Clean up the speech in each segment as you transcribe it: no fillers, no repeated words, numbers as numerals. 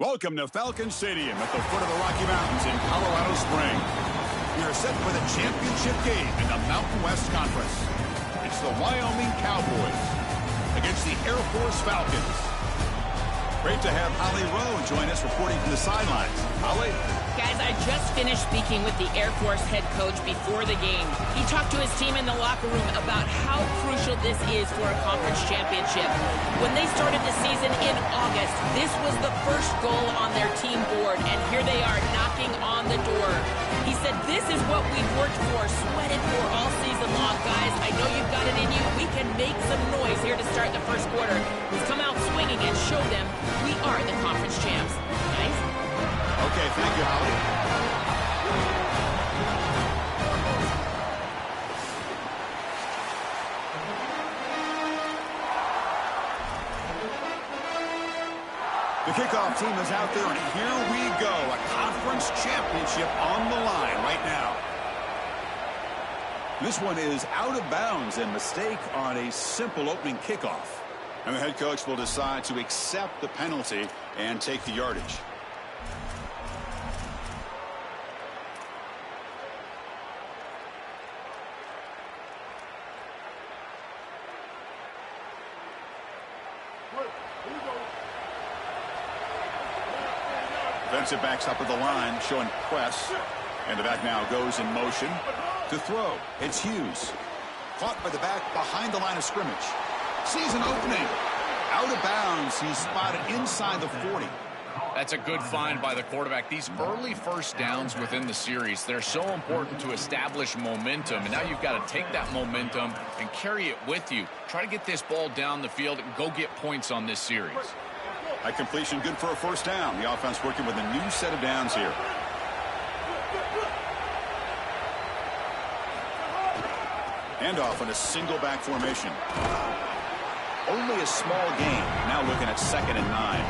Welcome to Falcon Stadium at the foot of the Rocky Mountains in Colorado Springs. We are set for the championship game in the Mountain West Conference. It's the Wyoming Cowboys against the Air Force Falcons. Great to have Holly Rowe join us reporting from the sidelines. Holly? Guys, I just finished speaking with the Air Force head coach before the game. He talked to his team in the locker room about how crucial this is for a conference championship. When they started the season in August, this was the first goal on their team board, and here they are knocking on the door. He said, this is what we've worked for, sweated for all season long. Guys, I know you've got it in you. We can make some noise here to start the first quarter. Let's come out swinging and show them we are the conference champs. Guys? Okay, thank you, Holly. The kickoff team is out there, and here we go. A conference championship on the line right now. This one is out of bounds, and mistake on a simple opening kickoff. And the head coach will decide to accept the penalty and take the yardage. Defensive backs up at the line, showing press. And the back now goes in motion to throw. It's Hughes. Caught by the back behind the line of scrimmage. Sees an opening. Out of bounds. He's spotted inside the 40. That's a good find by the quarterback. These early first downs within the series, they're so important to establish momentum. And now you've got to take that momentum and carry it with you. Try to get this ball down the field and go get points on this series. That completion good for a first down. The offense working with a new set of downs here. Handoff in a single back formation. Only a small gain. Now looking at 2nd and 9.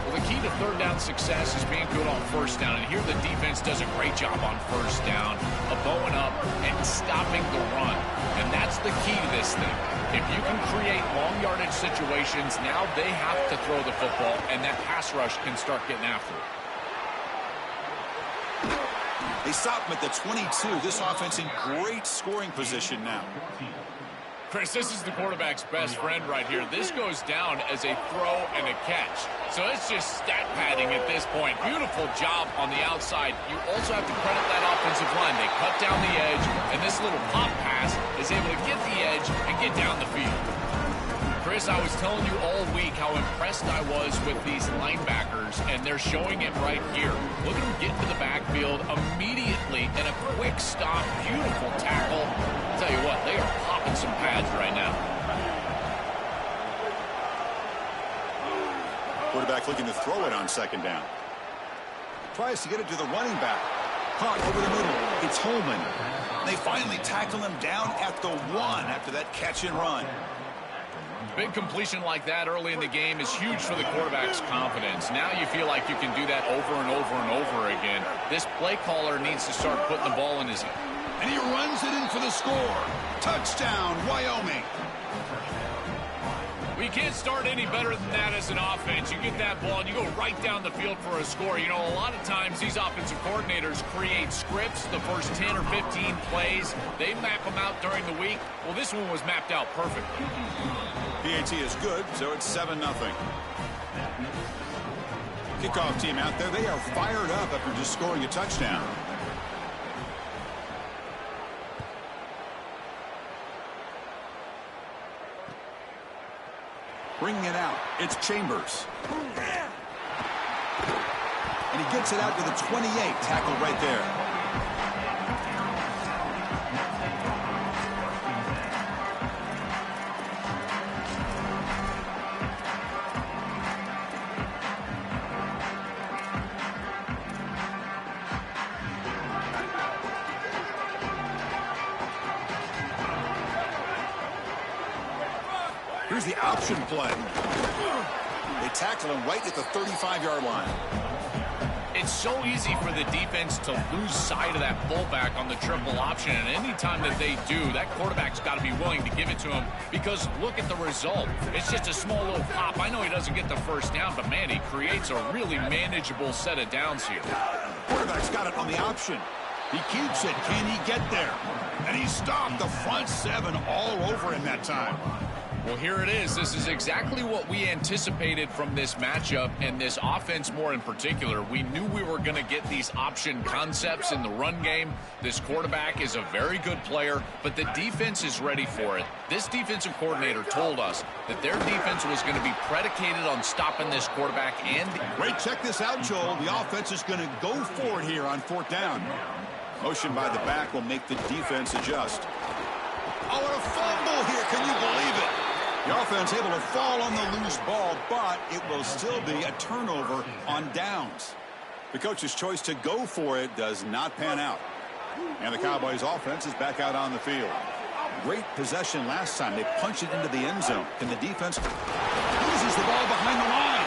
Well, the key to third down success is being good on first down. And here the defense does a great job on first down of bowing up and stopping the run. And that's the key to this thing. If you can create long yardage situations, now they have to throw the football, and that pass rush can start getting after it. They stop him at the 22. This offense in great scoring position now. Chris, this is the quarterback's best friend right here. This goes down as a throw and a catch. So it's just stat padding at this point. Beautiful job on the outside. You also have to credit that offensive line. They cut down the edge, and this little pop pass is able to get the edge and get down the field. Chris, I was telling you all week how impressed I was with these linebackers, and they're showing it right here. Look at them get into the backfield immediately, and a quick stop, beautiful tackle. I'll tell you what, they are popping some pads right now. Quarterback looking to throw it on 2nd down. Tries to get it to the running back. Caught over the middle. It's Holman. They finally tackle him down at the 1 after that catch and run. Big completion like that early in the game is huge for the quarterback's confidence. Now you feel like you can do that over and over and over again. This play caller needs to start putting the ball in his hand. And he runs it in for the score. Touchdown, Wyoming. We can't start any better than that as an offense. You get that ball and you go right down the field for a score. You know, a lot of times these offensive coordinators create scripts, the first 10 or 15 plays. They map them out during the week. Well, this one was mapped out perfectly. PAT is good, so it's 7-0. Kickoff team out there. They are fired up after just scoring a touchdown. Bringing it out, it's Chambers. And he gets it out to the 28, tackled right there. Here's the option play. They tackle him right at the 35-yard line. It's so easy for the defense to lose sight of that fullback on the triple option, and anytime that they do, that quarterback's got to be willing to give it to him, because look at the result. It's just a small little pop. I know he doesn't get the first down, but man, he creates a really manageable set of downs here. Quarterback's got it on the option. He keeps it. Can he get there? And he stopped the front seven all over him that time. Well, here it is. This is exactly what we anticipated from this matchup, and this offense more in particular. We knew we were going to get these option concepts in the run game. This quarterback is a very good player, but the defense is ready for it. This defensive coordinator told us that their defense was going to be predicated on stopping this quarterback. And Great, check this out, Joel. The offense is going to go for it here on 4th down. Motion by the back will make the defense adjust. Oh, and a fumble here. Can you believe it? The offense able to fall on the loose ball, but it will still be a turnover on downs. The coach's choice to go for it does not pan out. And the Cowboys offense is back out on the field. Great possession last time. They punch it into the end zone. And the defense loses the ball behind the line.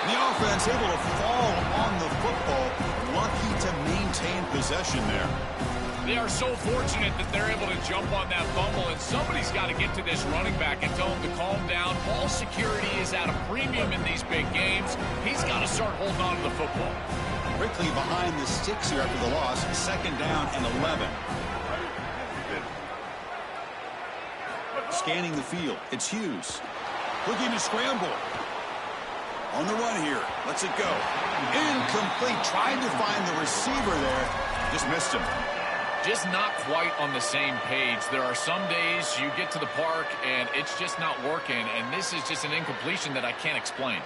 The offense able to fall on the football. Lucky to maintain possession there. they are so fortunate that they're able to jump on that fumble, and somebody's got to get to this running back and tell him to calm down. Ball security is at a premium in these big games. He's got to start holding on to the football. Quickly behind the sticks here after the loss. 2nd down and 11. Scanning the field. It's Hughes. Looking to scramble. On the run here. Lets it go. Incomplete. Trying to find the receiver there. Just missed him. Just not quite on the same page. There are some days you get to the park and it's just not working, and this is just an incompletion that I can't explain.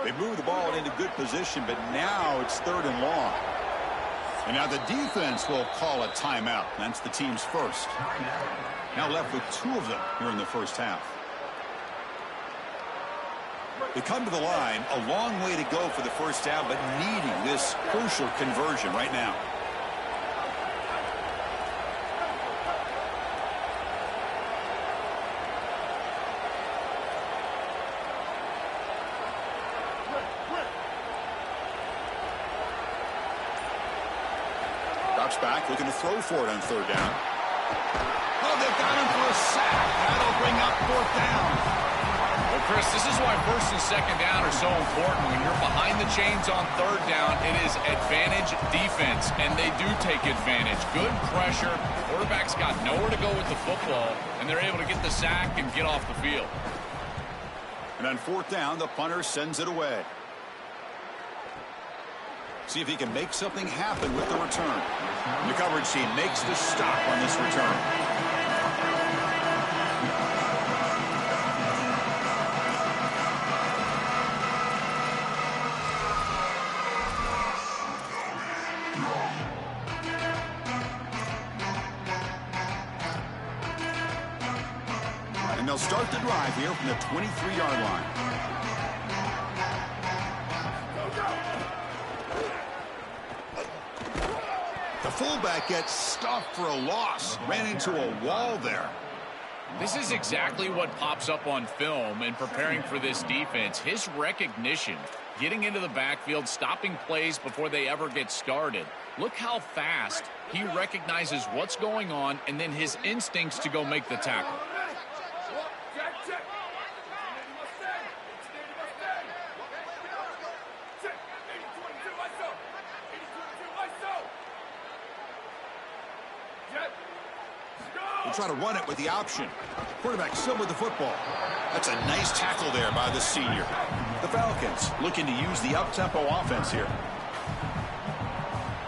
They move the ball into good position, but now it's 3rd and long. And now the defense will call a timeout. That's the team's first. Now left with 2 of them here in the first half. They come to the line, a long way to go for the first down, but needing this crucial conversion right now. Drops back, looking to throw for it on 3rd down. Oh, they've got him for a sack. That'll bring up 4th down. Well, Chris, this is why 1st and 2nd down are so important. When you're behind the chains on 3rd down, it is advantage defense, and they do take advantage. Good pressure. Quarterback's got nowhere to go with the football, and they're able to get the sack and get off the field. And on 4th down, the punter sends it away. See if he can make something happen with the return. The coverage team makes the stop on this return. And they'll start the drive here from the 23-yard line. The fullback gets stuffed for a loss. Ran into a wall there. This is exactly what pops up on film in preparing for this defense. His recognition, getting into the backfield, stopping plays before they ever get started. Look how fast he recognizes what's going on, and then his instincts to go make the tackle. We'll try to run it with the option. Quarterback still with the football. That's a nice tackle there by the senior. The Falcons looking to use the up-tempo offense here.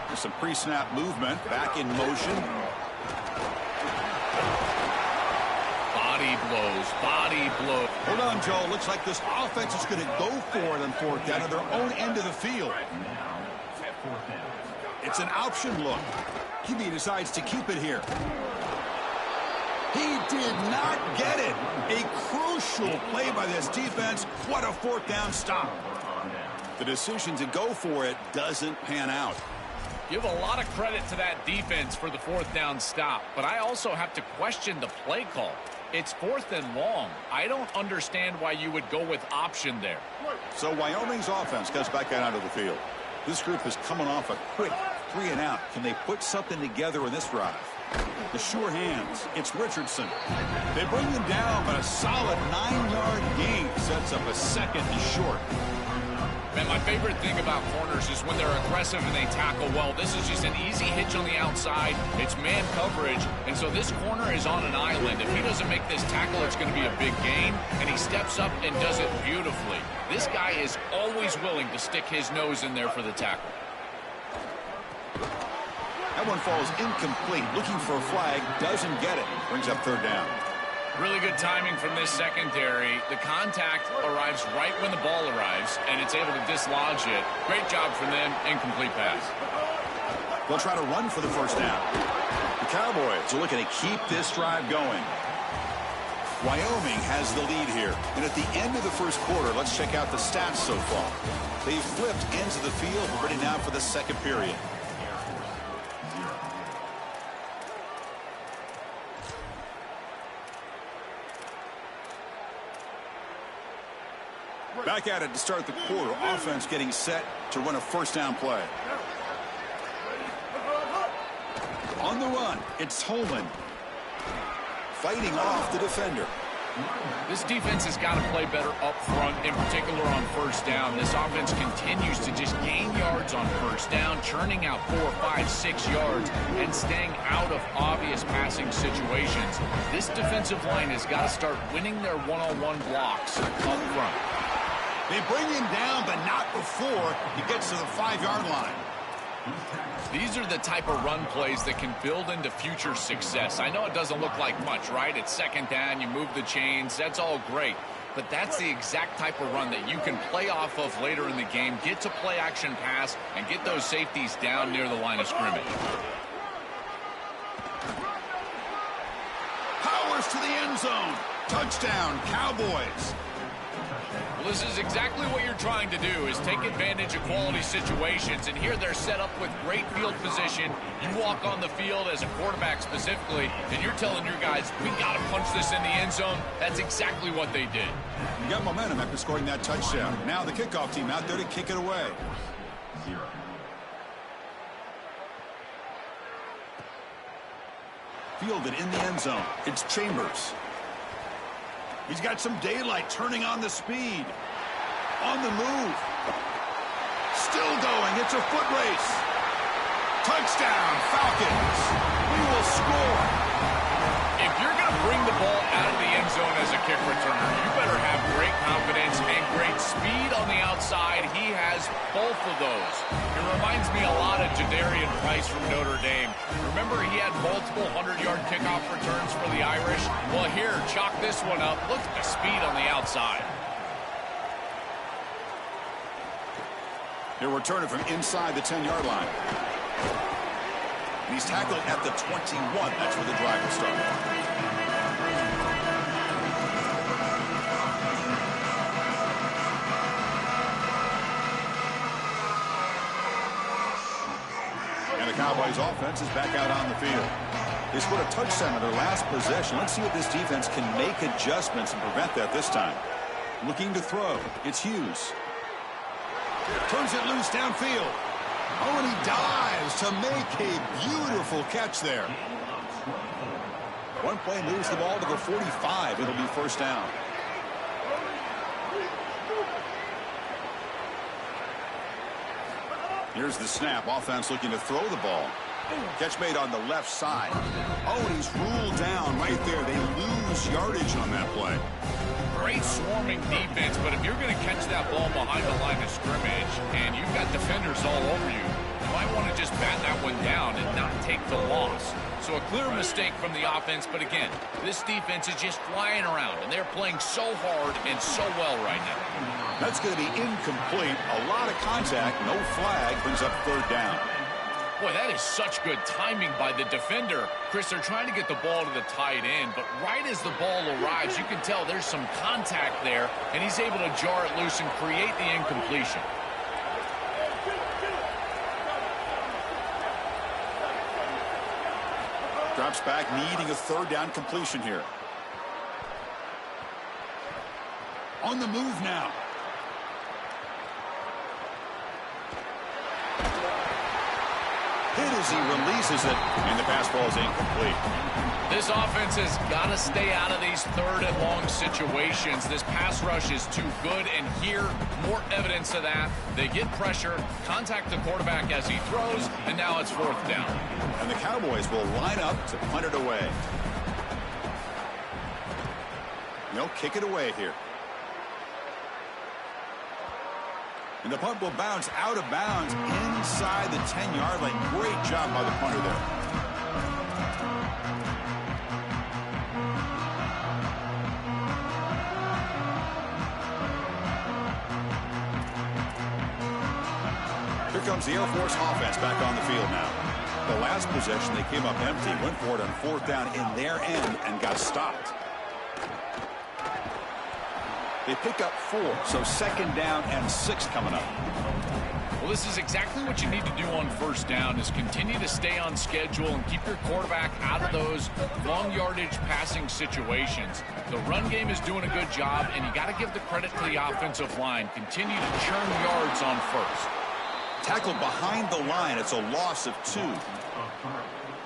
There's some pre-snap movement. Back in motion. Body blows, body blows. Hold on, Joe. Looks like this offense is going to go for it on 4th down at their own end of the field. It's an option look. QB decides to keep it here. He did not get it. A crucial play by this defense. What a 4th down stop. The decision to go for it doesn't pan out. Give a lot of credit to that defense for the fourth down stop, but I also have to question the play call. It's 4th and long. I don't understand why you would go with option there. So Wyoming's offense comes back out onto the field. This group is coming off a quick 3 and out. Can they put something together in this drive? The sure hands. It's Richardson. They bring him down, but a solid 9-yard gain sets up a 2nd and short. Man, my favorite thing about corners is when they're aggressive and they tackle well. This is just an easy hitch on the outside. It's man coverage, and so this corner is on an island. If he doesn't make this tackle, it's going to be a big gain, and he steps up and does it beautifully. This guy is always willing to stick his nose in there for the tackle. That one falls incomplete. Looking for a flag, doesn't get it. Brings up 3rd down. Really good timing from this secondary. The contact arrives right when the ball arrives, and it's able to dislodge it. Great job from them. Incomplete pass. They'll try to run for the 1st down. The Cowboys are looking to keep this drive going. Wyoming has the lead here. And at the end of the 1st quarter, let's check out the stats so far. They've flipped ends of the field, ready now for the 2nd period. Back at it to start the quarter. Offense getting set to run a 1st down play. On the run, it's Holman. Fighting off the defender. This defense has got to play better up front, in particular on 1st down. This offense continues to just gain yards on 1st down, churning out 4, 5, 6 yards, and staying out of obvious passing situations. This defensive line has got to start winning their one-on-one blocks up front. They bring him down, but not before he gets to the 5-yard line. These are the type of run plays that can build into future success. I know it doesn't look like much, right? It's 2nd down, you move the chains, that's all great. But that's the exact type of run that you can play off of later in the game, get to play action pass, and get those safeties down near the line of scrimmage. Powers to the end zone. Touchdown, Cowboys. Well, this is exactly what you're trying to do, is take advantage of quality situations. And here they're set up with great field position. You walk on the field as a quarterback specifically, and you're telling your guys, we got to punch this in the end zone. That's exactly what they did. You got momentum after scoring that touchdown. Now the kickoff team out there to kick it away. Fielded in the end zone. It's Chambers. He's got some daylight, turning on the speed. On the move. Still going. It's a foot race. Touchdown, Falcons. We will score. If you're going to bring the ball out of the end zone as a kick returner, you better have great confidence and great speed on the outside. He has both of those. It reminds me a lot of Jadarian Price from Notre Dame. Remember, he had multiple 100-yard kickoff returns for the Irish? Well, here, chalk this one up. Look at the speed on the outside. They're returning from inside the 10-yard line. And he's tackled at the 21. That's where the drive will start. And the Cowboys offense is back out on the field. They scored a touchdown in their last possession. Let's see if this defense can make adjustments and prevent that this time. Looking to throw. It's Hughes. Turns it loose downfield. Oh, and he dives to make a beautiful catch there. One play moves the ball to the 45. It'll be 1st down. Here's the snap. Offense looking to throw the ball. Catch made on the left side. Oh, and he's ruled down right there. They lose yardage on that play. Great swarming defense, but if you're going to catch that ball behind the line of scrimmage and you've got defenders all over you, you might want to just bat that one down and not take the loss. So a clear mistake from the offense, but again, this defense is just flying around, and they're playing so hard and so well right now. That's going to be incomplete. A lot of contact, no flag, brings up 3rd down. Boy, that is such good timing by the defender. Chris, they're trying to get the ball to the tight end, but right as the ball arrives, you can tell there's some contact there, and he's able to jar it loose and create the incompletion. Drops back, needing a third down completion here. On the move now. Hit as he releases it, and the pass ball is incomplete. This offense has got to stay out of these third and long situations. This pass rush is too good, and here, more evidence of that. They get pressure, contact the quarterback as he throws, and now it's fourth down. And the Cowboys will line up to punt it away. They'll kick it away here. And the punt will bounce out of bounds inside the 10-yard line. Great job by the punter there. Here comes the Air Force offense back on the field now. The last possession, they came up empty, went for it on fourth down in their end and got stopped. They pick up 4, so second down and 6 coming up. Well, this is exactly what you need to do on first down, is continue to stay on schedule and keep your quarterback out of those long yardage passing situations. The run game is doing a good job, and you got to give the credit to the offensive line. Continue to churn yards on first. Tackled behind the line. It's a loss of 2.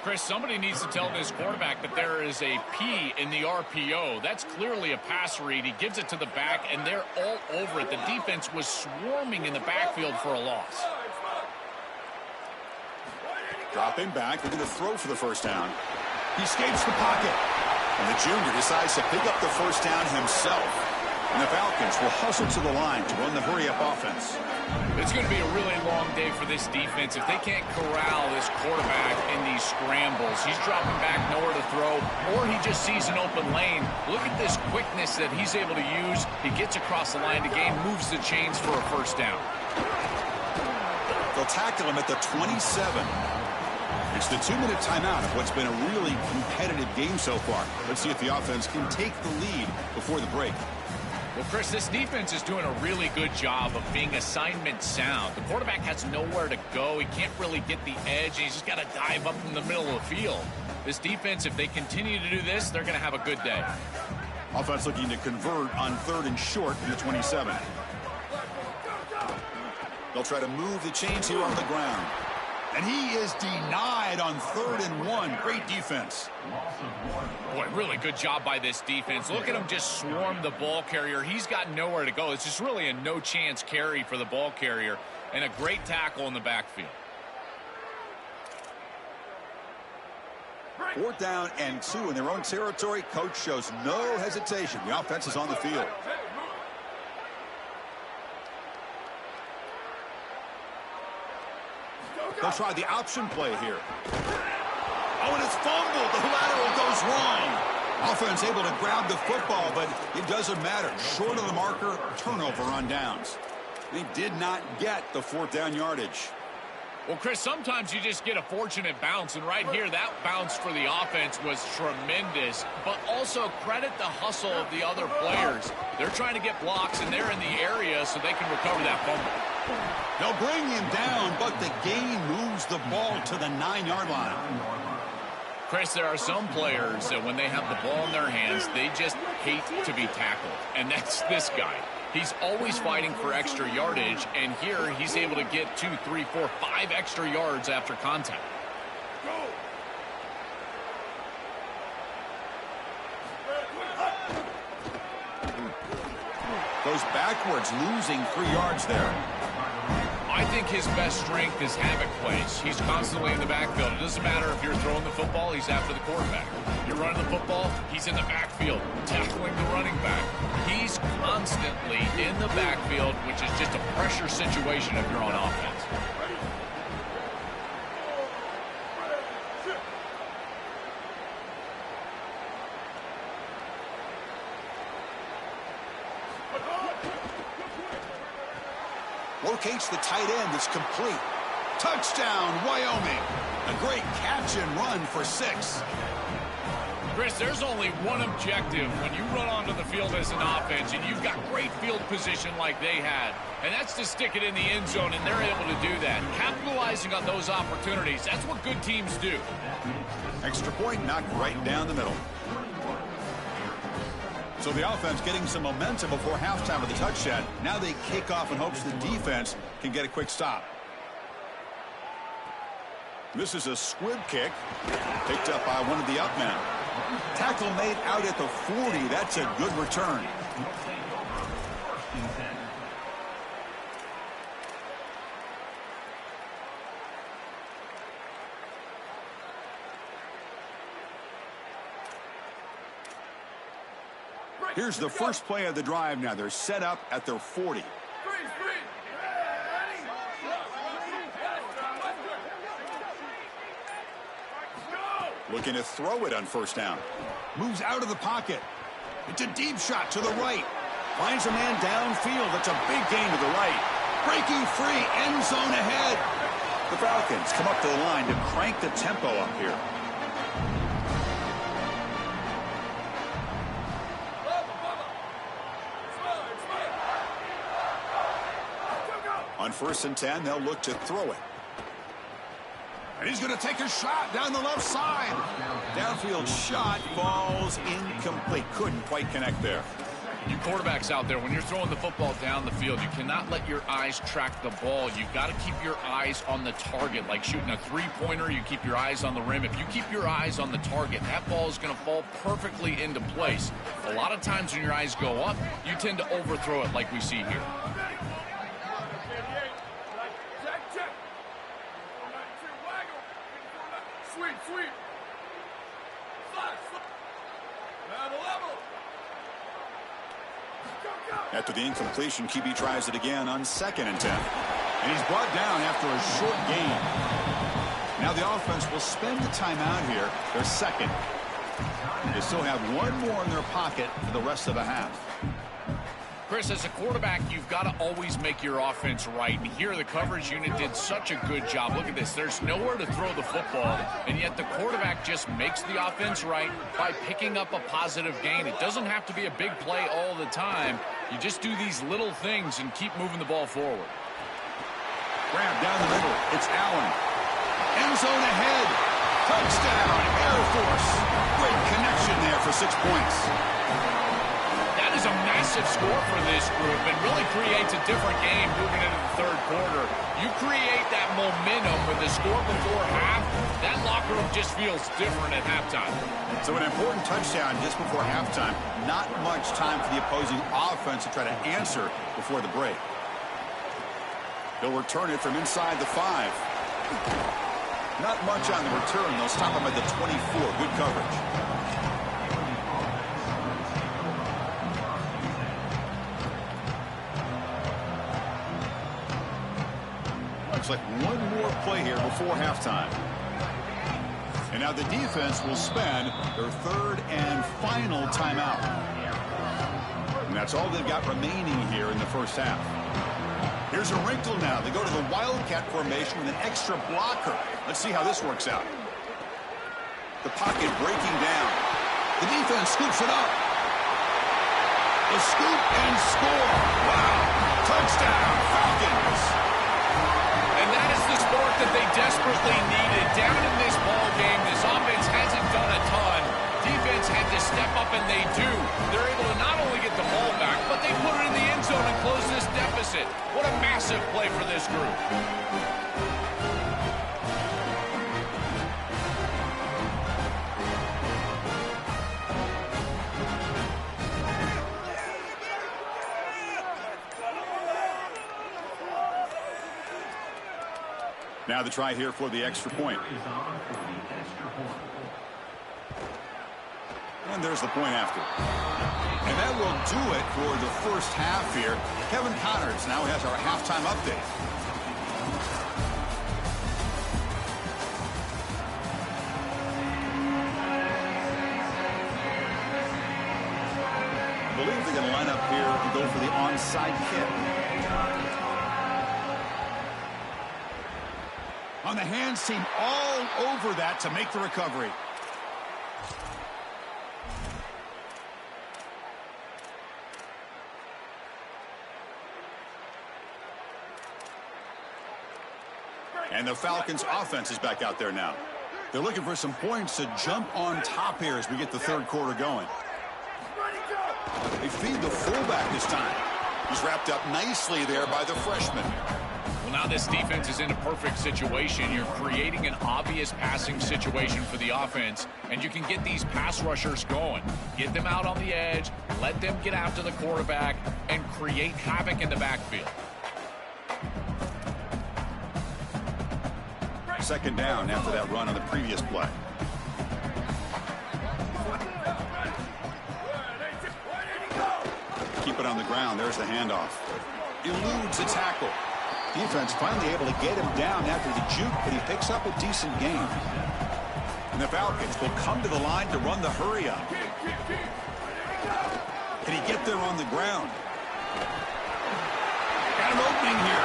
Chris, somebody needs to tell this quarterback that there is a P in the RPO. That's clearly a pass read. He gives it to the back, and they're all over it. The defense was swarming in the backfield for a loss. Dropping back, looking to throw for the first down. He escapes the pocket. And the junior decides to pick up the first down himself. And the Falcons will hustle to the line to run the hurry-up offense. It's going to be a really long day for this defense if they can't corral this quarterback in these scrambles. He's dropping back, nowhere to throw, or he just sees an open lane. Look at this quickness that he's able to use. He gets across the line to gain, moves the chains for a first down. They'll tackle him at the 27. It's the 2-minute timeout of what's been a really competitive game so far. Let's see if the offense can take the lead before the break. Well, Chris, this defense is doing a really good job of being assignment sound. The quarterback has nowhere to go. He can't really get the edge. He's just got to dive up in the middle of the field. This defense, if they continue to do this, they're going to have a good day. Offense looking to convert on 3rd and short in the 27. They'll try to move the chains here on the ground. And he is denied on 3rd and 1. Great defense. Boy, really good job by this defense. Look at him just swarm the ball carrier. He's got nowhere to go. It's just really a no-chance carry for the ball carrier, and a great tackle in the backfield. 4th down and 2 in their own territory. Coach shows no hesitation. The offense is on the field. They'll try the option play here. Oh, and it's fumbled. The lateral goes wrong. Offense able to grab the football, but it doesn't matter. Short of the marker, turnover on downs. They did not get the 4th down yardage. Well, Chris, sometimes you just get a fortunate bounce, and right here, that bounce for the offense was tremendous, but also credit the hustle of the other players. They're trying to get blocks, and they're in the area so they can recover that fumble. They'll bring him down, but the gain moves the ball to the 9-yard line. Chris, there are some players that when they have the ball in their hands, they just hate to be tackled, and that's this guy. He's always fighting for extra yardage, and here he's able to get 2, 3, 4, 5 extra yards after contact. Goes backwards, losing 3 yards there. I think his best strength is havoc plays. He's constantly in the backfield. It doesn't matter if you're throwing the football, he's after the quarterback. You're running the football, he's in the backfield, tackling the running back. He's constantly in the backfield, which is just a pressure situation if you're on offense. Locates the tight end. It's complete. Touchdown, Wyoming. A great catch and run for 6. Chris, there's only one objective when you run onto the field as an offense and you've got great field position like they had, and that's to stick it in the end zone, and they're able to do that. Capitalizing on those opportunities, that's what good teams do. Extra point knocked right down the middle. So the offense getting some momentum before halftime with a touchdown. Now they kick off in hopes the defense can get a quick stop. This is a squib kick picked up by one of the up men. Tackle made out at the 40. That's a good return. Here's the first play of the drive now. They're set up at their 40. Looking to throw it on first down. Moves out of the pocket. It's a deep shot to the right. Finds a man downfield. That's a big gain to the right. Breaking free. End zone ahead. The Falcons come up to the line to crank the tempo up here. On 1st and 10, they'll look to throw it. And he's going to take a shot down the left side. Downfield shot falls incomplete. Couldn't quite connect there. You quarterbacks out there, when you're throwing the football down the field, you cannot let your eyes track the ball. You've got to keep your eyes on the target. Like shooting a three-pointer, you keep your eyes on the rim. If you keep your eyes on the target, that ball is going to fall perfectly into place. A lot of times when your eyes go up, you tend to overthrow it like we see here. After the incompletion, QB tries it again on 2nd and 10. And he's brought down after a short gain. Now the offense will spend the timeout here, their second. They still have one more in their pocket for the rest of the half. Chris, as a quarterback, you've got to always make your offense right. And here the coverage unit did such a good job. Look at this. There's nowhere to throw the football, and yet the quarterback just makes the offense right by picking up a positive gain. It doesn't have to be a big play all the time. You just do these little things and keep moving the ball forward. Grab down the middle. It's Allen. End zone ahead. Touchdown, Air Force. Great connection there for 6 points. That is a massive score for this group and really creates a different game moving into the third quarter. You create that momentum with the score before half, that locker room just feels different at halftime. So an important touchdown just before halftime. Not much time for the opposing offense to try to answer before the break. They'll return it from inside the 5. Not much on the return. They'll stop him at the 24. Good coverage. Looks like one more play here before halftime. And now the defense will spend their 3rd and final timeout. And that's all they've got remaining here in the first half. Here's a wrinkle now. They go to the Wildcat formation with an extra blocker. Let's see how this works out. The pocket breaking down. The defense scoops it up. The scoop and score. Wow. Touchdown, Falcons. And that is the sport that they desperately needed. Down in this ball game, this offense hasn't done a ton. Defense had to step up, and they do. They're able to not only get the ball back, but they put it in the end zone and close this deficit. What a massive play for this group. Now the try here for the extra point. And there's the point after. And that will do it for the first half here. Kevin Connors now has our halftime update. I believe they're going to line up here and go for the onside kick. On the hands team all over that to make the recovery. And the Falcons offense is back out there now. They're looking for some points to jump on top here as we get the third quarter going. They feed the fullback this time. He's wrapped up nicely there by the freshman. Well, now this defense is in a perfect situation. You're creating an obvious passing situation for the offense, and you can get these pass rushers going. Get them out on the edge, let them get after the quarterback, and create havoc in the backfield. Second down after that run on the previous play. Keep it on the ground. There's the handoff. Eludes a tackle. Defense finally able to get him down after the juke, but he picks up a decent gain. And the Falcons will come to the line to run the hurry up. Can he get there on the ground? Got an opening here.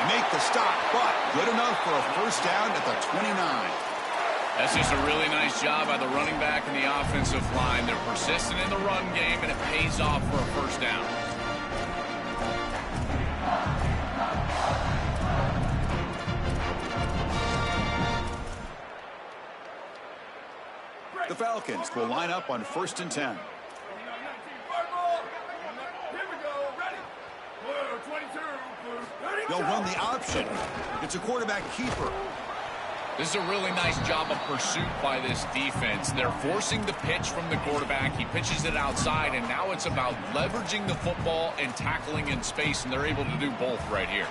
They make the stop, but good enough for a first down at the 29. That's just a really nice job by the running back and the offensive line. They're persistent in the run game, and it pays off for a first down. The Falcons will line up on 1st and 10. They'll run the option. It's a quarterback keeper. This is a really nice job of pursuit by this defense. They're forcing the pitch from the quarterback. He pitches it outside, and now it's about leveraging the football and tackling in space, and they're able to do both right here.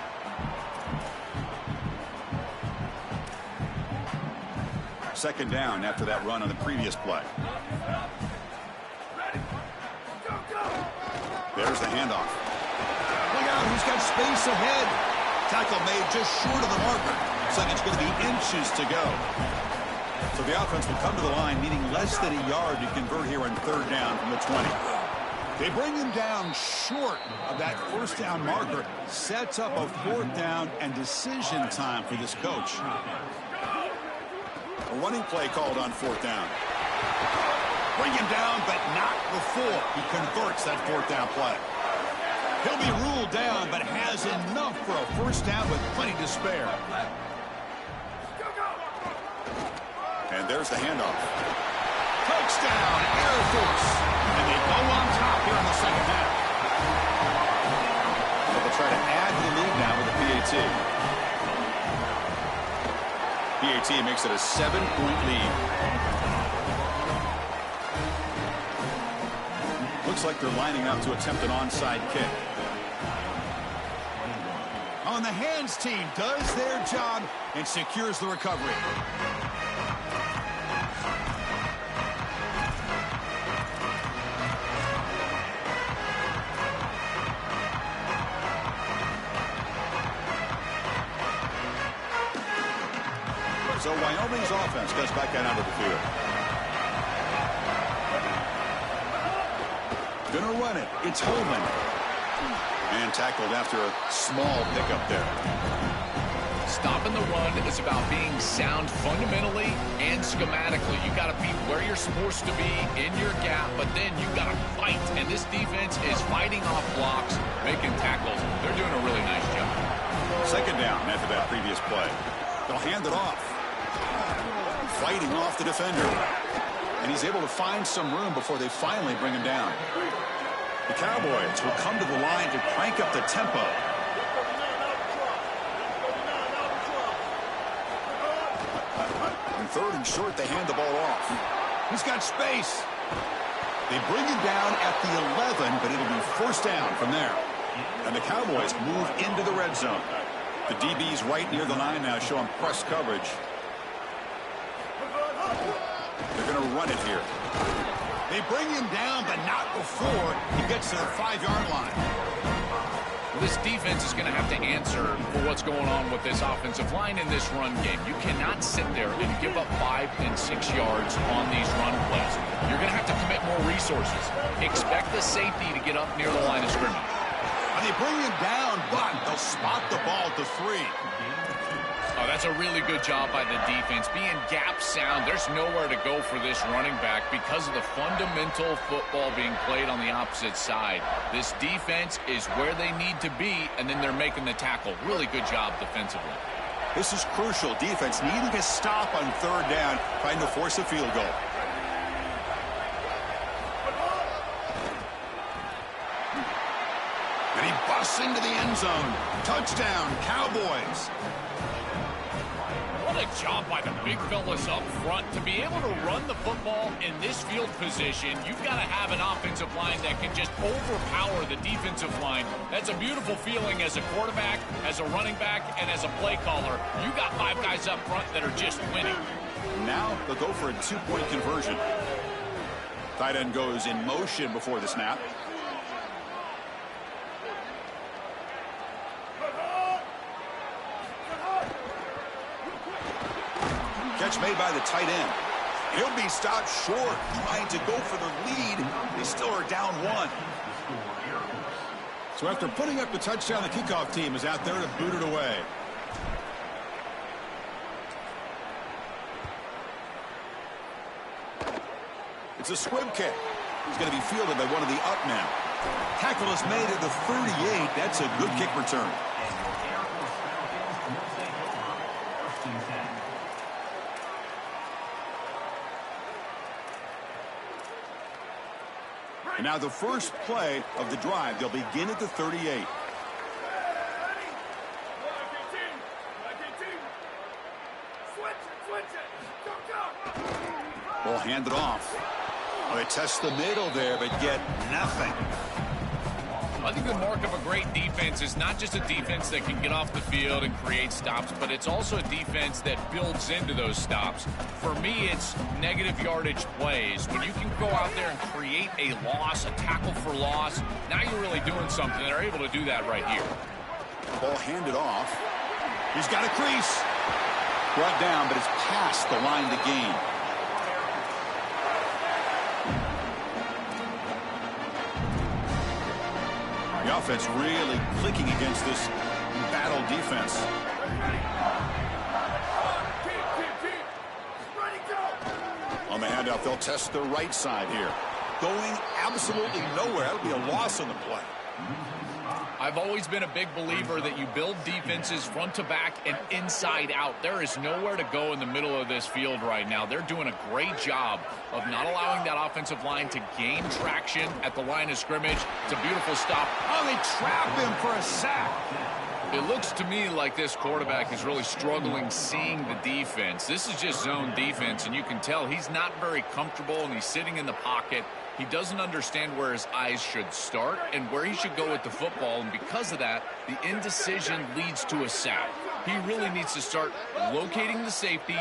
Second down after that run on the previous play. There's the handoff. Look out, who's got space ahead? Tackle made just short of the marker. Looks like it's going to be inches to go. So the offense will come to the line, needing less than a yard to convert here on third down from the 20. They bring him down short of that first down marker. Sets up a fourth down and decision time for this coach. A running play called on fourth down. Bring him down, but not before he converts that fourth down play. He'll be ruled down, but has enough for a first down with plenty to spare. And there's the handoff. Touchdown, Air Force. And they go on top here in the second half. So they'll try to add to the lead now with a PAT. PAT makes it a 7-point lead. Looks like they're lining up to attempt an onside kick. On the hands team does their job and secures the recovery. So Wyoming's offense goes back out onto the field. Gonna run it. It's Holman. And tackled after a small pickup there. Stopping the run is about being sound fundamentally and schematically. You got to be where you're supposed to be in your gap, but then you got to fight. And this defense is fighting off blocks, making tackles. They're doing a really nice job. Second down after that previous play. They'll hand it off. Fighting off the defender. And he's able to find some room before they finally bring him down. The Cowboys will come to the line to crank up the tempo. And third and short, they hand the ball off. He's got space. They bring him down at the 11, but it'll be first down from there. And the Cowboys move into the red zone. The DB's right near the line now, showing press coverage. They're going to run it here. They bring him down, but not before he gets to the 5-yard line. Well, this defense is going to have to answer for what's going on with this offensive line in this run game. You cannot sit there and give up 5 and 6 yards on these run plays. You're going to have to commit more resources. Expect the safety to get up near the line of scrimmage. And they bring him down, but they'll spot the ball at the 3. Oh, that's a really good job by the defense. Being gap sound, there's nowhere to go for this running back because of the fundamental football being played on the opposite side. This defense is where they need to be, and then they're making the tackle. Really good job defensively. This is crucial. Defense needing a stop on third down, trying to force a field goal. And he busts into the end zone. Touchdown, Cowboys. What a job by the big fellas up front. To be able to run the football in this field position, you've got to have an offensive line that can just overpower the defensive line. That's a beautiful feeling as a quarterback, as a running back, and as a play caller. You got 5 guys up front that are just winning. Now they'll go for a 2-point conversion. Tight end goes in motion before the snap. Catch made by the tight end. He'll be stopped short, trying to go for the lead. They still are down 1. So after putting up the touchdown, the kickoff team is out there to boot it away. It's a squib kick. He's going to be fielded by one of the up men. Tackle is made at the 38. That's a good kick return. And now the first play of the drive. They'll begin at the 38. Ball handed off. Oh, they test the middle there, but get nothing. I think the mark of a great defense is not just a defense that can get off the field and create stops, but it's also a defense that builds into those stops. For me, it's negative yardage plays. When you can go out there and create a loss, a tackle for loss, now you're really doing something. They're able to do that right here. Ball handed off. He's got a crease. Brought down, but it's past the line to gain. The offense really clicking against this battle defense. On the handoff, they'll test the right side here. Going absolutely nowhere. That'll be a loss on the play. I've always been a big believer that you build defenses front to back and inside out. There is nowhere to go in the middle of this field right now. They're doing a great job of not allowing that offensive line to gain traction at the line of scrimmage. It's a beautiful stop. Oh, they trap him for a sack. It looks to me like this quarterback is really struggling seeing the defense. This is just zone defense, and you can tell he's not very comfortable, and he's sitting in the pocket. He doesn't understand where his eyes should start and where he should go with the football, and because of that, the indecision leads to a sack. He really needs to start locating the safety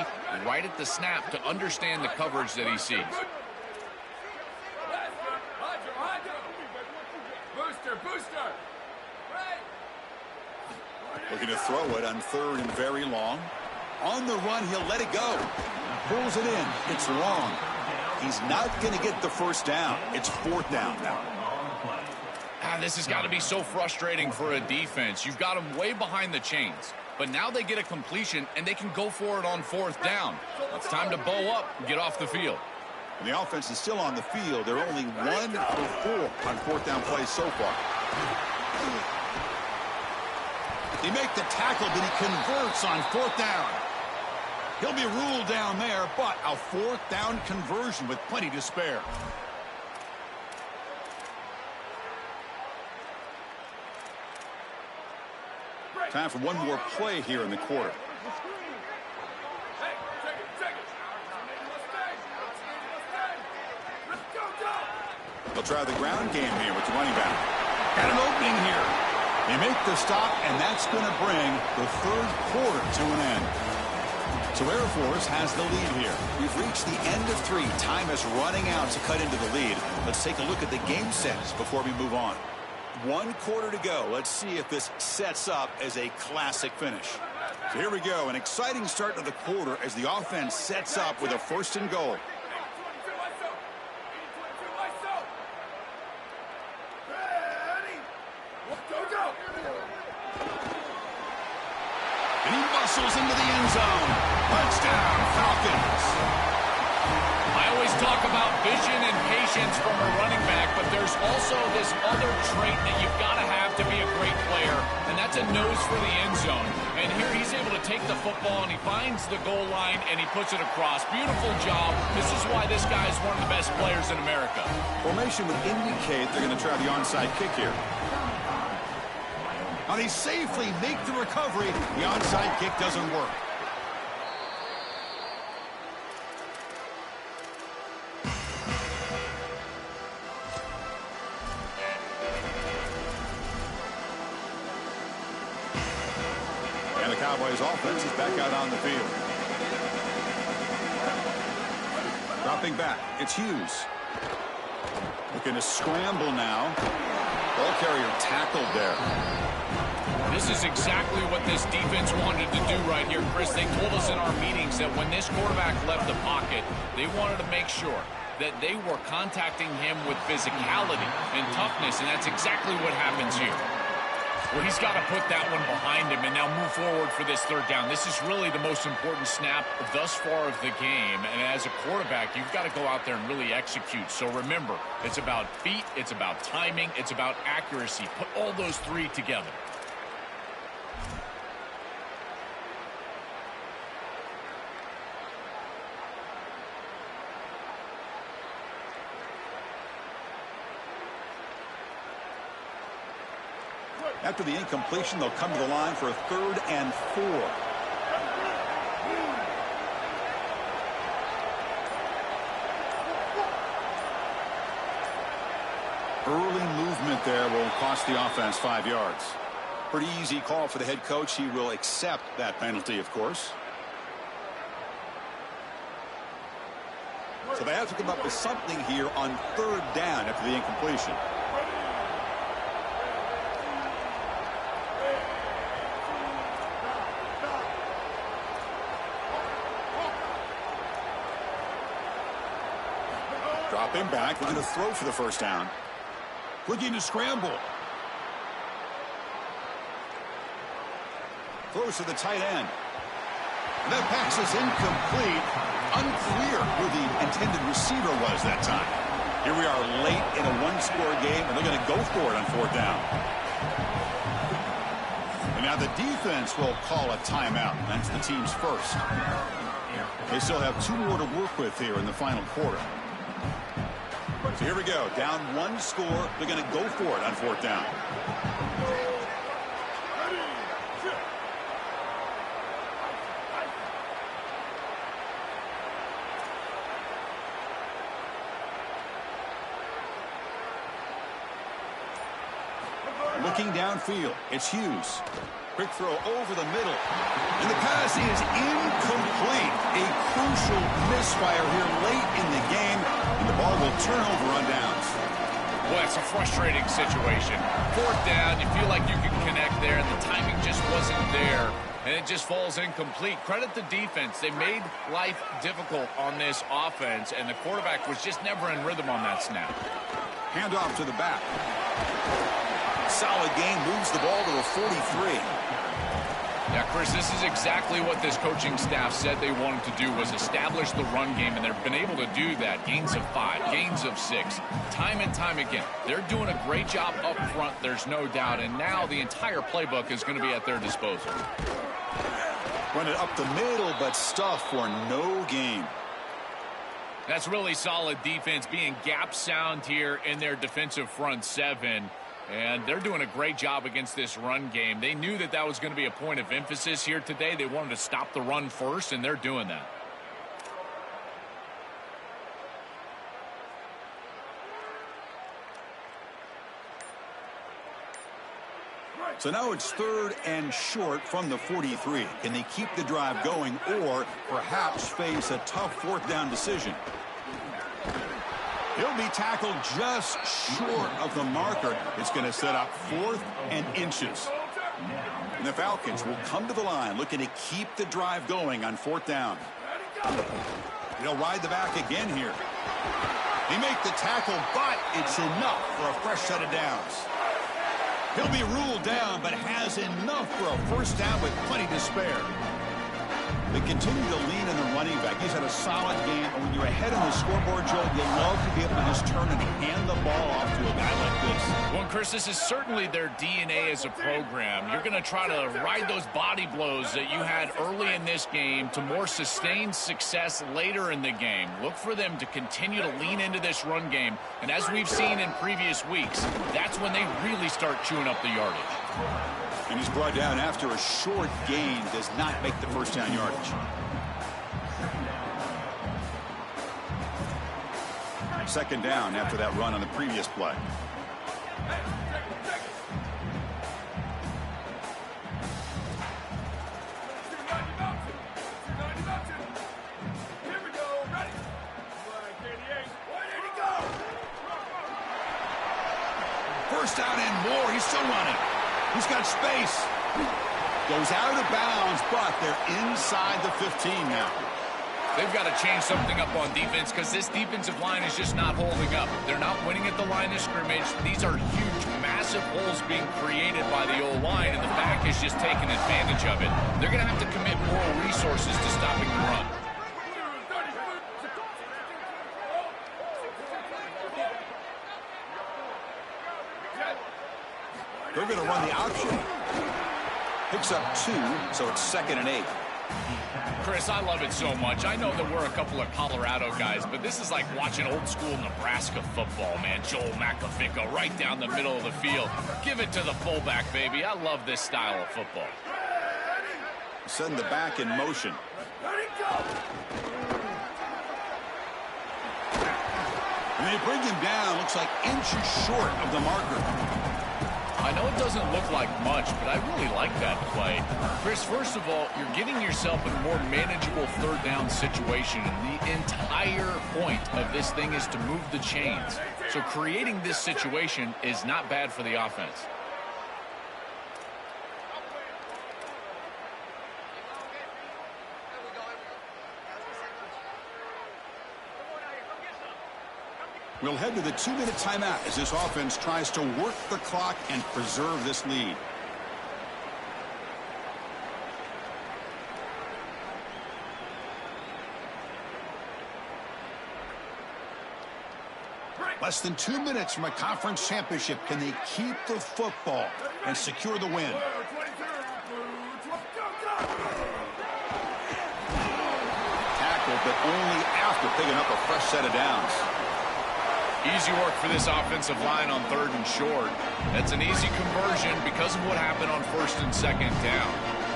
right at the snap to understand the coverage that he sees. Looking to throw it on 3rd and very long. On the run, he'll let it go. Pulls it in. It's long. He's not going to get the first down. It's 4th down now. This has got to be so frustrating for a defense. You've got them way behind the chains, but now they get a completion, and they can go for it on 4th down. It's time to bow up and get off the field. And the offense is still on the field. They're only 1 for 4 on 4th down plays so far. They make the tackle, but he converts on 4th down. He'll be ruled down there, but a 4th down conversion with plenty to spare. Time for one more play here in the quarter. They'll try the ground game here with the running back. Got an opening here. They make the stop, and that's going to bring the 3rd quarter to an end. So Air Force has the lead here. We've reached the end of 3. Time is running out to cut into the lead. Let's take a look at the game sets before we move on. 1 quarter to go. Let's see if this sets up as a classic finish. So here we go. An exciting start to the quarter as the offense sets up with a 1st and goal. And he muscles into the end zone. Touchdown, Falcons. I always talk about vision and patience from a running back, but there there's also this other trait that you've got to have to be a great player, and that's a nose for the end zone. And here he's able to take the football, and he finds the goal line, and he puts it across. Beautiful job. This is why this guy is one of the best players in America. Formation would indicate they're going to try the onside kick here. Now they safely make the recovery. The onside kick doesn't work. And the Cowboys offense is back out on the field. Dropping back, it's Hughes. Looking to scramble now. Ball carrier tackled there. This is exactly what this defense wanted to do right here, Chris. They told us in our meetings that when this quarterback left the pocket, they wanted to make sure that they were contacting him with physicality and toughness, and that's exactly what happens here. Well, he's got to put that one behind him and now move forward for this third down. This is really the most important snap thus far of the game. And as a quarterback, you've got to go out there and really execute. So remember, it's about feet, it's about timing, it's about accuracy. Put all those three together. After the incompletion, they'll come to the line for a 3rd and 4. Early movement there will cost the offense 5 yards. Pretty easy call for the head coach. He will accept that penalty, of course. So they have to come up with something here on 3rd down after the incompletion. Dropping back, looking to throw for the first down. Looking to scramble. Throws to the tight end. And that pass is incomplete. Unclear who the intended receiver was that time. Here we are late in a one-score game, and they're going to go for it on 4th down. And now the defense will call a timeout. That's the team's first. They still have 2 more to work with here in the final quarter. So here we go. Down 1 score. They're going to go for it on 4th down. Looking downfield, it's Hughes. Quick throw over the middle. And the pass is incomplete. A crucial misfire here late in the game. And the ball will turn over on downs. Well, it's a frustrating situation. 4th down, you feel like you can connect there, and the timing just wasn't there. And it just falls incomplete. Credit the defense. They made life difficult on this offense, and the quarterback was just never in rhythm on that snap. Handoff to the back. Solid gain, moves the ball to a 43. Yeah, Chris, this is exactly what this coaching staff said they wanted to do, was establish the run game, and they've been able to do that. Gains of 5, gains of 6, time and time again. They're doing a great job up front, there's no doubt, and now the entire playbook is going to be at their disposal. Run it up the middle, but stuff for no gain. That's really solid defense, being gap sound here in their defensive front 7. And they're doing a great job against this run game. They knew that that was going to be a point of emphasis here today. They wanted to stop the run first, and they're doing that. So now it's 3rd and short from the 43. Can they keep the drive going or perhaps face a tough 4th down decision? He'll be tackled just short of the marker. It's going to set up 4th and inches. And the Falcons will come to the line looking to keep the drive going on 4th down. They'll ride the back again here. They make the tackle, but it's enough for a fresh set of downs. He'll be ruled down, but has enough for a first down with plenty to spare. They continue to lean in the running back. He's had a solid game, and when you're ahead on the scoreboard, Joe, you love to be able to just turn and hand the ball off to a guy like this? Well, Chris, this is certainly their DNA as a program. You're going to try to ride those body blows that you had early in this game to more sustained success later in the game. Look for them to continue to lean into this run game. And as we've seen in previous weeks, that's when they really start chewing up the yardage. And he's brought down after a short gain, does not make the first down yardage. Second down after that run on the previous play. First down and more. He's still running. He's got space. Goes out of bounds, but they're inside the 15 now. They've got to change something up on defense because this defensive line is just not holding up. They're not winning at the line of scrimmage. These are huge, massive holes being created by the O-line, and the back is just taking advantage of it. They're going to have to commit more resources to stopping the run. They're going to run the option. Picks up 2, so it's 2nd and 8. Chris, I love it so much. I know that we're a couple of Colorado guys, but this is like watching old school Nebraska football, man. Joel McAfee right down the middle of the field. Give it to the fullback, baby. I love this style of football. Send the back in motion. And they bring him down. Looks like inches short of the marker. I know it doesn't look like much, but I really like that play. Chris, first of all, you're getting yourself in a more manageable third down situation. And the entire point of this thing is to move the chains. So creating this situation is not bad for the offense. We'll head to the 2-minute timeout as this offense tries to work the clock and preserve this lead. Less than 2 minutes from a conference championship. Can they keep the football and secure the win? Tackle, but only after picking up a fresh set of downs. Easy work for this offensive line on 3rd and short. That's an easy conversion because of what happened on 1st and 2nd down.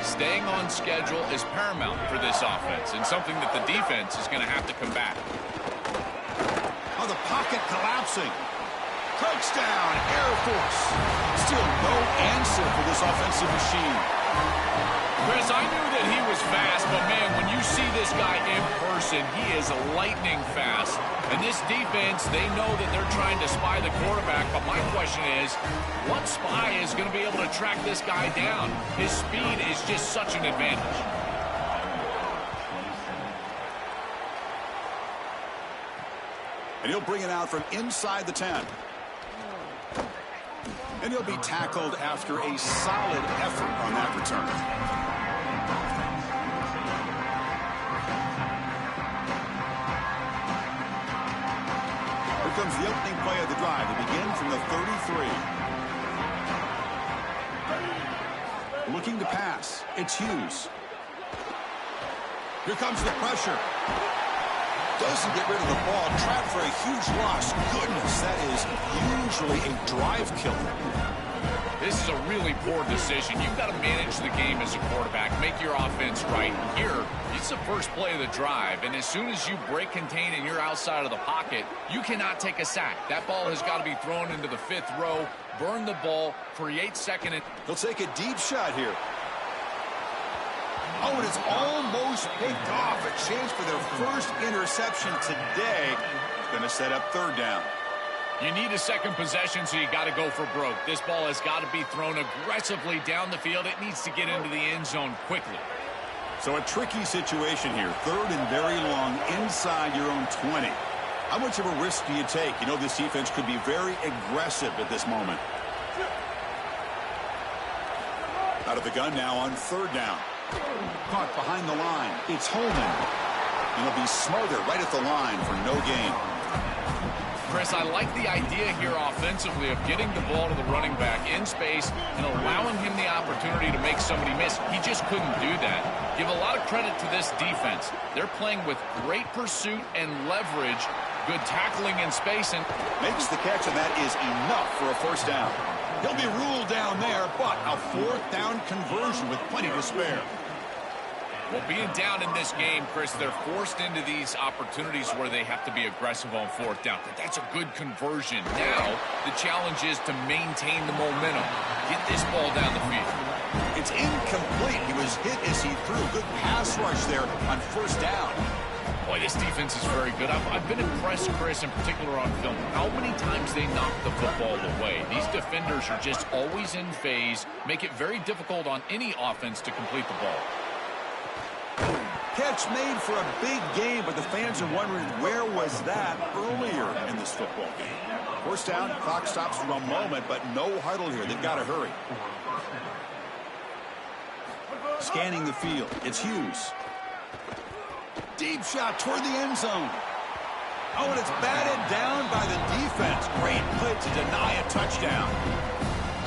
Staying on schedule is paramount for this offense and something that the defense is going to have to combat. Oh, the pocket collapsing. Touchdown, Air Force. Still no answer for this offensive machine. Chris, I knew that he was fast, but man, when you see this guy in person, he is lightning fast. And this defense, they know that they're trying to spy the quarterback, but my question is, what spy is going to be able to track this guy down? His speed is just such an advantage. And he'll bring it out from inside the 10. And he'll be tackled after a solid effort on that return. Here comes the opening play of the drive. They begin from the 33. Looking to pass. It's Hughes. Here comes the pressure. Doesn't get rid of the ball. Trapped for a huge loss. Goodness, that is usually a drive killer. This is a really poor decision. You've got to manage the game as a quarterback, make your offense right. Here, it's the first play of the drive, and as soon as you break contain and you're outside of the pocket, you cannot take a sack. That ball has got to be thrown into the 5th row, burn the ball, create 2nd and... He'll take a deep shot here. Oh, and it's almost picked off. A chance for their first interception today. It's going to set up 3rd down. You need a second possession, so you got to go for broke. This ball has got to be thrown aggressively down the field. It needs to get into the end zone quickly. So a tricky situation here. 3rd and very long inside your own 20. How much of a risk do you take? You know this defense could be very aggressive at this moment. Out of the gun now on 3rd down. Caught behind the line. It's Holman. And he'll be smothered right at the line for no gain. Chris, I like the idea here offensively of getting the ball to the running back in space and allowing him the opportunity to make somebody miss. He just couldn't do that. Give a lot of credit to this defense. They're playing with great pursuit and leverage, good tackling in space, and makes the catch, and that is enough for a first down. He'll be ruled down there, but a fourth down conversion with plenty to spare. Well, being down in this game, Chris, they're forced into these opportunities where they have to be aggressive on fourth down. But that's a good conversion. Now, the challenge is to maintain the momentum. Get this ball down the field. It's incomplete. He was hit as he threw. Good pass rush there on first down. Boy, this defense is very good. I've been impressed, Chris, in particular on film, how many times they knock the football away. These defenders are just always in phase, make it very difficult on any offense to complete the ball. Catch made for a big game, but the fans are wondering where was that earlier in this football game. First down, clock stops for a moment, but no huddle here. They've got to hurry. Scanning the field, it's Hughes. Deep shot toward the end zone. Oh, and it's batted down by the defense. Great play to deny a touchdown.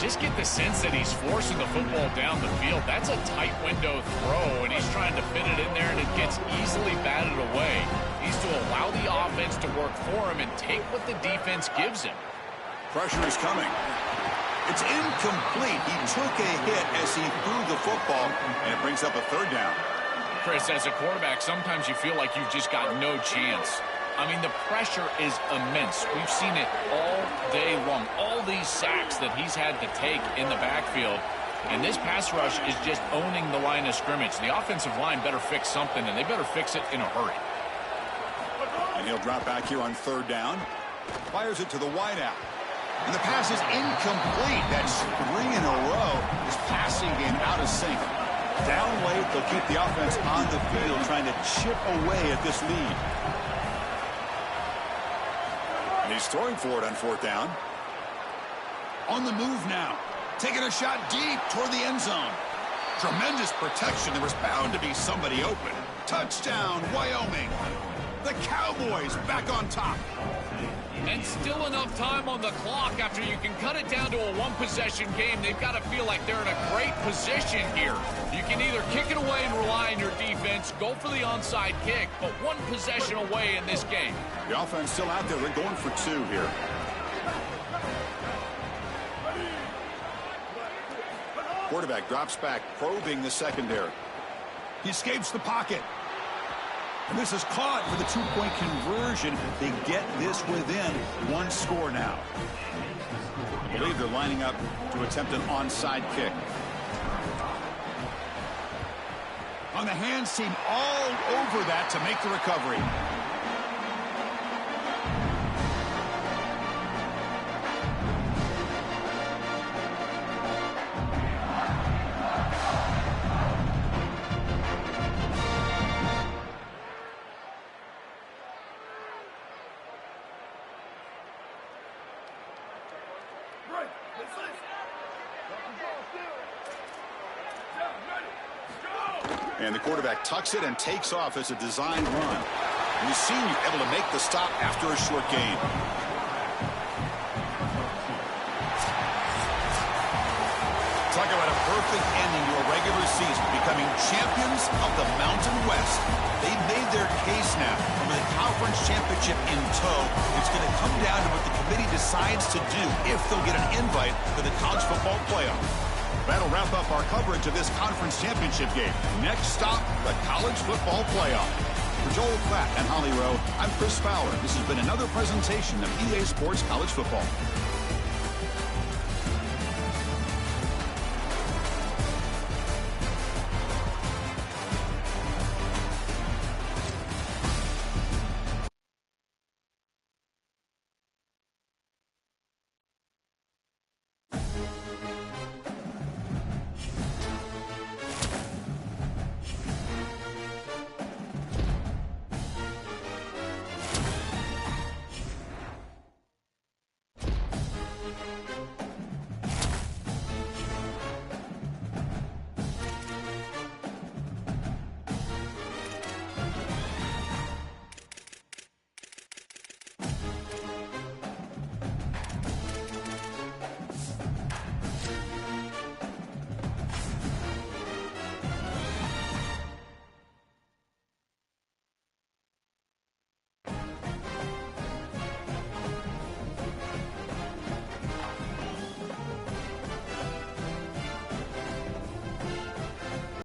Just get the sense that he's forcing the football down the field. That's a tight window throw, and he's trying to fit it in there, and it gets easily batted away. He needs to allow the offense to work for him and take what the defense gives him. Pressure is coming. It's incomplete. He took a hit as he threw the football, and it brings up a third down. Chris, as a quarterback, sometimes you feel like you've just got no chance. I mean, the pressure is immense. We've seen it all day long. All these sacks that he's had to take in the backfield. And this pass rush is just owning the line of scrimmage. The offensive line better fix something, and they better fix it in a hurry. And he'll drop back here on third down. Fires it to the wideout. And the pass is incomplete. That's 3 in a row. His passing game out of sync. Down late, they'll keep the offense on the field, trying to chip away at this lead. And he's throwing for it on fourth down. On the move now. Taking a shot deep toward the end zone. Tremendous protection. There was bound to be somebody open. Touchdown, Wyoming. The Cowboys back on top. And still enough time on the clock after you can cut it down to a one-possession game. They've got to feel like they're in a great position here. You can either kick it away and rely on your defense, go for the onside kick, but one possession away in this game. The offense still out there. They're going for 2 here. Quarterback drops back, probing the secondary. He escapes the pocket. And this is caught for the 2-point conversion. They get this within 1 score now. I believe they're lining up to attempt an onside kick. On the hands team all over that to make the recovery. And the quarterback tucks it and takes off as a design run. We've seen you able to make the stop after a short gain. Talk about a perfect ending to a regular season, becoming champions of the Mountain West. They've made their case now. With the conference championship in tow, it's going to come down to what the committee decides to do if they'll get an invite to the college football playoff. That'll wrap up our coverage of this conference championship game. Next stop, the college football playoff. For Joel Klatt and Holly Rowe, I'm Chris Fowler. This has been another presentation of EA Sports College Football.